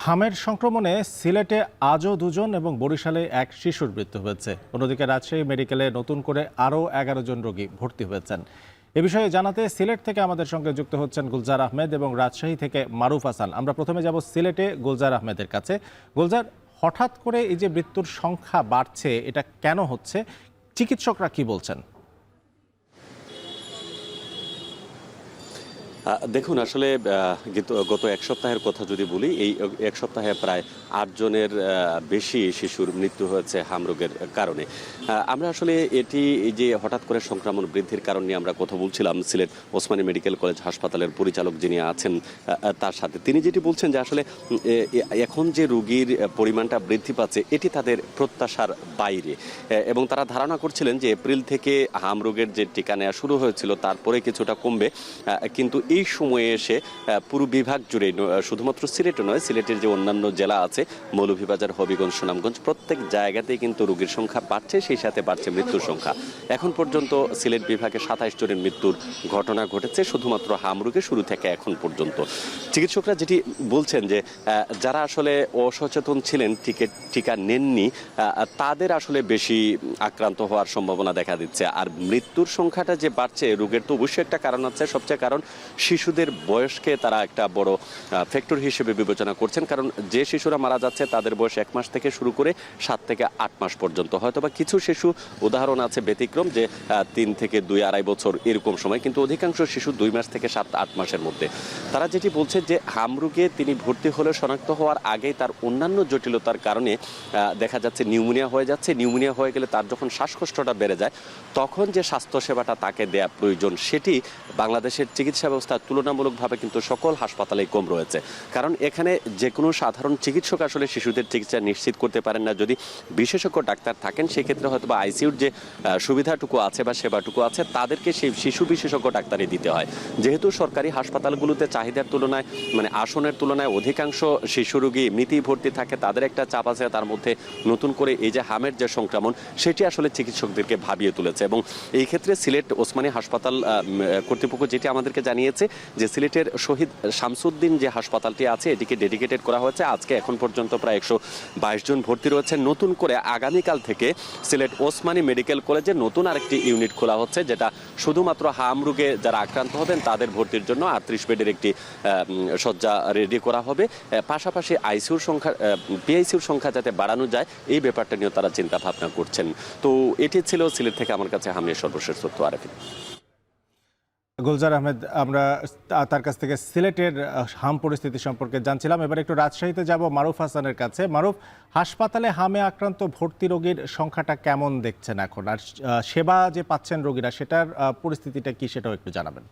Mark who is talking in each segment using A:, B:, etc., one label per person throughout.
A: হামের সংক্রমণে সিলেটে আজও দুজন এবং বরিশালে এক শিশুর মৃত্যু হয়েছে। অন্যদিকে রাজশাহী মেডিকেলে নতুন করে আরও 11 জন রোগী ভর্তি হয়েছেন। এ বিষয়ে জানাতে সিলেট থেকে আমাদের সঙ্গে যুক্ত হচ্ছেন গুলজার আহমেদ এবং রাজশাহী থেকে মারুফ হাসান। আমরা প্রথমে যাব সিলেটে গুলজার আহমেদের কাছে। গুলজার, হঠাৎ করে এই যে মৃত্যুর সংখ্যা বাড়ছে, এটা কেন হচ্ছে? চিকিৎসকরা কি বলছেন?
B: দেখুন, আসলে গত এক সপ্তাহের কথা যদি বলি, এই এক সপ্তাহে প্রায় ৮ জনের বেশি শিশুর মৃত্যু হয়েছে হামরোগের কারণে। আমরা আসলে এটি এই যে হঠাৎ করে সংক্রমণ বৃদ্ধির কারণ নিয়ে আমরা কথা বলছিলাম সিলেট ওসমানী মেডিকেল কলেজ হাসপাতালের পরিচালক যিনি আছেন তার সাথে। তিনি যেটি বলছেন যে আসলে এখন যে রোগীর পরিমাণটা বৃদ্ধি পাচ্ছে এটি তাদের প্রত্যাশার বাইরে, এবং তারা ধারণা করছিলেন যে এপ্রিল থেকে হামরোগের যে টিকা নেওয়া শুরু হয়েছিল তারপরে কিছুটা কমবে, কিন্তু এই সময়ে এসে পুরো বিভাগ জুড়ে শুধুমাত্র সিলেটে নয়, সিলেটের যে অন্যান্য জেলা আছে মৌলভীবাজার, হবিগঞ্জ, সুনামগঞ্জ, প্রত্যেক জায়গাতেই কিন্তু রোগীর সংখ্যা বাড়ছে, সেই সাথে বাড়ছে মৃত্যুর সংখ্যা। এখন পর্যন্ত সিলেট বিভাগে 27 জনের মৃত্যুর ঘটনা ঘটেছে শুধুমাত্র হামরোগে শুরু থেকে এখন পর্যন্ত। চিকিৎসকরা যেটি বলছেন যে যারা আসলে অসচেতন ছিলেন, টিকা নেননি, তাদের আসলে বেশি আক্রান্ত হওয়ার সম্ভাবনা দেখা দিচ্ছে। আর মৃত্যুর সংখ্যাটা যে বাড়ছে, রোগের তো অবশ্যই একটা কারণ আছে। সবচেয়ে কারণ শিশুদের বয়সকে তারা একটা বড় ফ্যাক্টর হিসেবে বিবেচনা করছেন, কারণ যে শিশুরা মারা যাচ্ছে তাদের বয়স 1 মাস থেকে শুরু করে 7 থেকে 8 মাস পর্যন্ত। হয়তোবা কিছু শিশু উদাহরণ আছে ব্যতিক্রম, যে 3 থেকে 2-2.5 বছর এরকম সময়, কিন্তু অধিকাংশ শিশু 2 মাস থেকে 7-8 মাসের মধ্যে। তারা যেটি বলছে যে হামরোগে তিনি ভর্তি হলে শনাক্ত হওয়ার আগেই তার অন্যান্য জটিলতার কারণে দেখা যাচ্ছে নিউমোনিয়া হয়ে যাচ্ছে। নিউমোনিয়া হয়ে গেলে তার যখন শ্বাসকষ্টটা বেড়ে যায়, তখন যে স্বাস্থ্যসেবাটা তাকে দেয়া প্রয়োজন সেটি বাংলাদেশের চিকিৎসা ব্যবস্থা তুলনামূলকভাবে কিন্তু সকল হাসপাতালেই কম রয়েছে। কারণ এখানে যে কোনো সাধারণ চিকিৎসক আসলে শিশুদের চিকিৎসা নিশ্চিত করতে পারেন না। যদি বিশেষজ্ঞ ডাক্তার থাকেন, সেক্ষেত্রে হয়তো বা আইসিইউর যে সুবিধাটুকু আছে বা সেবাটুকু আছে তাদেরকে সেই শিশু বিশেষজ্ঞ ডাক্তারই দিতে হয়। যেহেতু সরকারি হাসপাতালগুলোতে চাহিদার তুলনায়, মানে আসনের তুলনায় অধিকাংশ শিশু রোগী এমনিতেই ভর্তি থাকে, তাদের একটা চাপ আছে। তার মধ্যে নতুন করে এই যে হামের যে সংক্রমণ, সেটি আসলে চিকিৎসকদেরকে ভাবিয়ে তুলেছে। এবং এই ক্ষেত্রে সিলেট ওসমানী হাসপাতাল কর্তৃপক্ষ যেটি আমাদেরকে জানিয়েছে যে সিলেটের শহীদ শামসুদ্দিন যে হাসপাতালটি আছে এটিকে ডেডিকেটেড করা হয়েছে। আজকে এখন পর্যন্ত প্রায় 122 জন ভর্তি রয়েছে। নতুন করে আগামীকাল থেকে সিলেট ওসমানী মেডিকেল কলেজে নতুন আরেকটি ইউনিট খোলা হচ্ছে, যেটা শুধুমাত্র হামরোগে যারা আক্রান্ত হবেন তাদের ভর্তির জন্য 38 বেডের একটি শয্যা রেডি করা হবে। পাশাপাশি আইসিইউর সংখ্যা, পিআইসিইউর সংখ্যা যাতে বাড়ানো যায় এই ব্যাপারটা নিয়েও তারা চিন্তা ভাবনা করছেন। তো এটি ছিল সিলেট থেকে আমার কাছে হামনের সর্বশেষ তথ্য। আরেফিন।
A: গুলজার আহমেদ, আমরা তার কাছ থেকে সিলেটের হাম পরিস্থিতি সম্পর্কে জানছিলাম। এবার একটু রাজশাহীতে যাব মারুফ হাসানের কাছে। মারুফ, হাসপাতালে হামে আক্রান্ত ভর্তি রোগীর সংখ্যাটা কেমন দেখছেন এখন, আর সেবা যে পাচ্ছেন রোগীরা সেটার পরিস্থিতিটা কি, সেটাও একটু জানাবেন।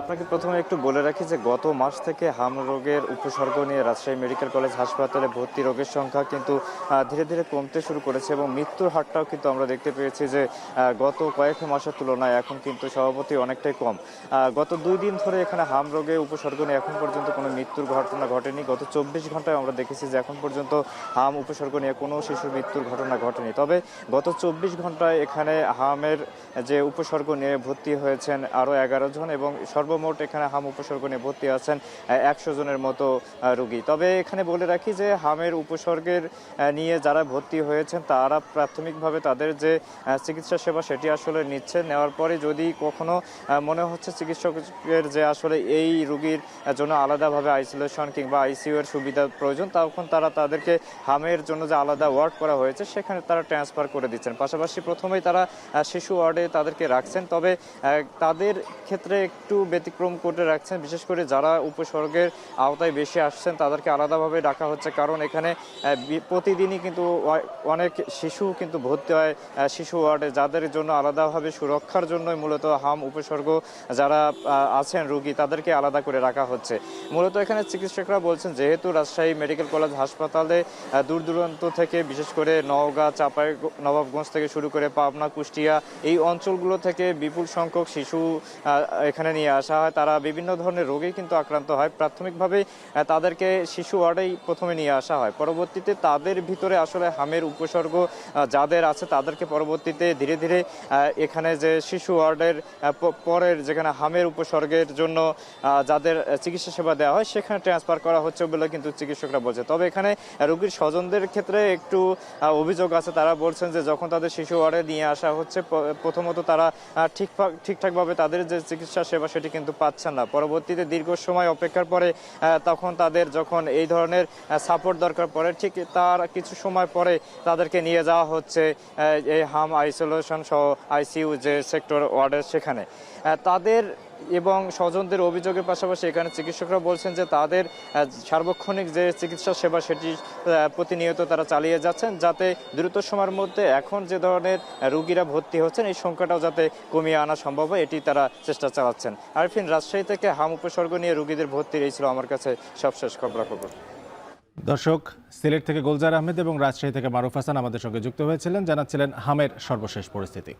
C: আপনাকে প্রথমে একটু বলে রাখি যে গত মাস থেকে হাম রোগের উপসর্গ নিয়ে রাজশাহী মেডিকেল কলেজ হাসপাতালে ভর্তি রোগের সংখ্যা কিন্তু ধীরে ধীরে কমতে শুরু করেছে, এবং মৃত্যুর হারটাও কিন্তু আমরা দেখতে পেয়েছি যে গত কয়েক মাসের তুলনায় এখন কিন্তু স্বভাবতই অনেকটাই কম। গত 2 দিন ধরে এখানে হাম রোগে উপসর্গ নিয়ে এখন পর্যন্ত কোনো মৃত্যুর ঘটনা ঘটেনি। গত 24 ঘন্টায় আমরা দেখেছি যে এখন পর্যন্ত হাম উপসর্গ নিয়ে কোনো শিশুর মৃত্যুর ঘটনা ঘটেনি। তবে গত 24 ঘন্টায় এখানে হামের যে উপসর্গ নিয়ে ভর্তি হয়েছেন আরও 11 জন, এবং সর্বমোট এখানে হাম উপসর্গ নিয়ে ভর্তি আছেন 100 জনের মতো রোগী। তবে এখানে বলে রাখি যে হামের উপসর্গের নিয়ে যারা ভর্তি হয়েছেন তারা প্রাথমিকভাবে তাদের যে চিকিৎসা সেবা সেটি আসলে নিচ্ছে। নেওয়ার পরে যদি কখনো মনে হচ্ছে চিকিৎসকের যে আসলে এই রোগীর জন্য আলাদাভাবে আইসোলেশন কিংবা আইসিইউ এর সুবিধা প্রয়োজন, তখন তারা তাদেরকে হামের জন্য যে আলাদা ওয়ার্ড করা হয়েছে সেখানে তারা ট্রান্সফার করে দিচ্ছেন। পাশাপাশি প্রথমেই তারা শিশু ওয়ার্ডে তাদেরকে রাখছেন, তবে তাদের ক্ষেত্রে একটু ব্যতিক্রম করে রাখছেন। বিশেষ করে যারা উপসর্গের আওতায় বেশি আসছেন তাদেরকে আলাদাভাবে ডাকা হচ্ছে, কারণ এখানে প্রতিদিনই কিন্তু অনেক শিশু কিন্তু ভর্তি হয় শিশু ওয়ার্ডে, যাদের জন্য আলাদাভাবে সুরক্ষার জন্যই মূলত হাম উপসর্গ যারা আছেন রোগী তাদেরকে আলাদা করে রাখা হচ্ছে। মূলত এখানে চিকিৎসকরা বলছেন যেহেতু রাজশাহী মেডিকেল কলেজ হাসপাতালে দূর দূরান্ত থেকে, বিশেষ করে নওগাঁ, নবাবগঞ্জ থেকে শুরু করে পাবনা, কুষ্টিয়া এই অঞ্চলগুলো থেকে বিপুল সংখ্যক শিশু এখানে নিয়ে নিয়ে আসা হয় তারা বিভিন্ন ধরনের রোগে কিন্তু আক্রান্ত হয়। প্রাথমিকভাবে তাদেরকে শিশু ওয়ার্ডেই প্রথমে নিয়ে আসা হয়, পরবর্তীতে তাদের ভিতরে আসলে হামের উপসর্গ যাদের আছে তাদেরকে পরবর্তীতে ধীরে ধীরে এখানে যে শিশু ওয়ার্ডের পরের যেখানে হামের উপসর্গের জন্য যাদের চিকিৎসা সেবা দেওয়া হয় সেখানে ট্রান্সফার করা হচ্ছে বলে কিন্তু চিকিৎসকরা বলছে। তবে এখানে রোগীর স্বজনদের ক্ষেত্রে একটু অভিযোগ আছে, তারা বলছেন যে যখন তাদের শিশু ওয়ার্ডে নিয়ে আসা হচ্ছে প্রথমত তারা ঠিকঠাকভাবে তাদের যে চিকিৎসা সেবা সেটি কিন্তু পাচ্ছেন না। পরবর্তীতে দীর্ঘ সময় অপেক্ষার পরে তখন তাদের যখন এই ধরনের সাপোর্ট দরকার পড়ে ঠিক তার কিছু সময় পরে তাদেরকে নিয়ে যাওয়া হচ্ছে এই হাম আইসোলেশন সহ আইসিইউ যে সেক্টর ওয়ার্ডের সেখানে। তাদের এবং স্বজনদের অভিযোগের পাশাপাশি এখানে চিকিৎসকরা বলছেন যে তাদের সার্বক্ষণিক যে চিকিৎসা সেবা সেটি প্রতিনিয়ত তারা চালিয়ে যাচ্ছেন, যাতে দ্রুত সময়ের মধ্যে এখন যে ধরনের রোগীরা ভর্তি হচ্ছেন এই সংখ্যাটাও যাতে কমিয়ে আনা সম্ভব হয় এটি তারা চেষ্টা চালাচ্ছেন। আরফিন, রাজশাহী থেকে হাম উপসর্গ নিয়ে রোগীদের ভর্তির এই ছিল আমার কাছে সবশেষ খবরাখবর।
A: দর্শক, সিলেট থেকে গুলজার আহমেদ এবং রাজশাহী থেকে মারুফ হাসান আমাদের সঙ্গে যুক্ত হয়েছিলেন, জানাচ্ছিলেন হামের সর্বশেষ পরিস্থিতি।